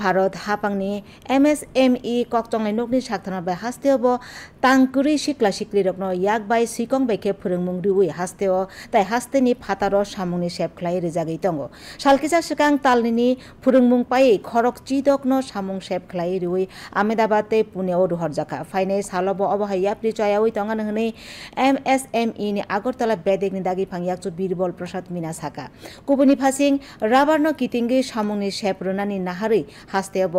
ভারত হাপাংনি MSME ককচংলাই নকনি সাকথানা বাই হাস্তেও তাংকুরি সিকলা সিকলি রকনো ইয়াক বাই সিকং বাইকে ফোরংমুং রিউই হাস্তেও তাই হাস্তেনি ফাতারো সামুংনি সেবখ্লাই রেজাগै दंगो सालकिसा सिगां तालनि फुरुंमुं पायै खरक चिदकनो सामुं सेबख्लाई रिउई आहमेदाबाद ते पुनेआव रुहरजाखा फाइनाय सालबो अबहाया प्रिचयावै तंगान हनै MSME नि आगरतला बेदेगनि दागि फांयाकचु बीरबल प्रसाद मीना साका कुबुनि फासिं राबारनो किटिंगि सामुंनि सेबरुनानि नाहारै हास्तेयाव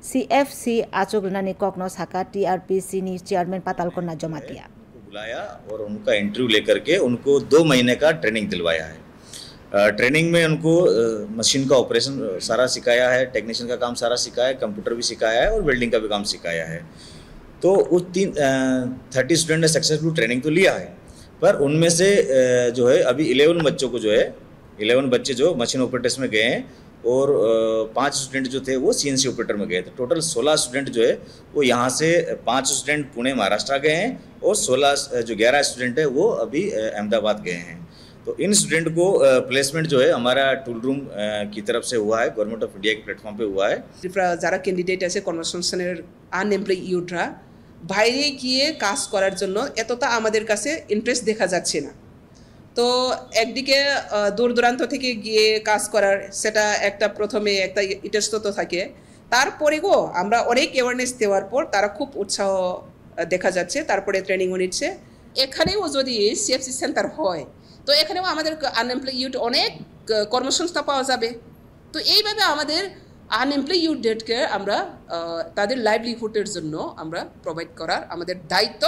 CFC आचुग्रनानि ककनो साका TRPC नि चेयरमैन पातालकन्ना जमातिया बुलाया और उनका इंटरव्यू लेकर के उनको 2 महीने का ट्रेनिंग दिलवाया है। ट्रेनिंग में उनको मशीन का ऑपरेशन सारा सिखाया है, टेक्नीशियन का काम सारा सिखाया है, कंप्यूटर भी सिखाया है और वेल्डिंग का भी काम सिखाया है। तो उस 30 स्टूडेंट ने सक्सेसफुल ट्रेनिंग तो लिया है, पर उनमें से जो है अभी 11 बच्चों को जो है 11 बच्चे जो मशीन ऑपरेटर्स में गए हैं और 5 स्टूडेंट जो थे वो CNC ऑपरेटर में गए थे। टोटल 16 स्टूडेंट जो है वो यहाँ से 5 स्टूडेंट पुणे महाराष्ट्र गए हैं और 11 स्टूडेंट है वो अभी अहमदाबाद गए हैं। तो इन स्टूडेंट को प्लेसमेंट जो है हमारा टूल रूम की तरफ से हुआ है, गवर्नमेंट ऑफ इंडिया के प्लेटफॉर्म पे हुआ है। যারা ক্যান্ডিডেট আছে কর্মসংস্থানের আনএমপ্লয়েড ইউথরা বাইরে গিয়ে কাজ করার জন্য এতটা আমাদের কাছে ইন্টারেস্ট দেখা যাচ্ছে না। তো একদিকে দূর দূরান্ত থেকে গিয়ে কাজ করার সেটা একটা প্রথমে একটা ইতস্তত থাকে, তারপরেও আমরা অনেক অ্যাওয়ারনেস দেওয়ার পর তারা খুব উৎসাহ দেখা যাচ্ছে, তারপরে ট্রেনিংও নিচ্ছে। এখানেও যদি CFC সেন্টার হয় তো এখানেও আমাদের আনএমপ্লয়েড ইউথ অনেক কর্মসংস্থান পাওয়া যাবে। তো এইভাবে আমাদের আনএমপ্লয়েড ইউথদেরকে আমরা তাদের লাইভলিহুডের জন্য আমরা প্রোভাইড করার আমাদের দায়িত্ব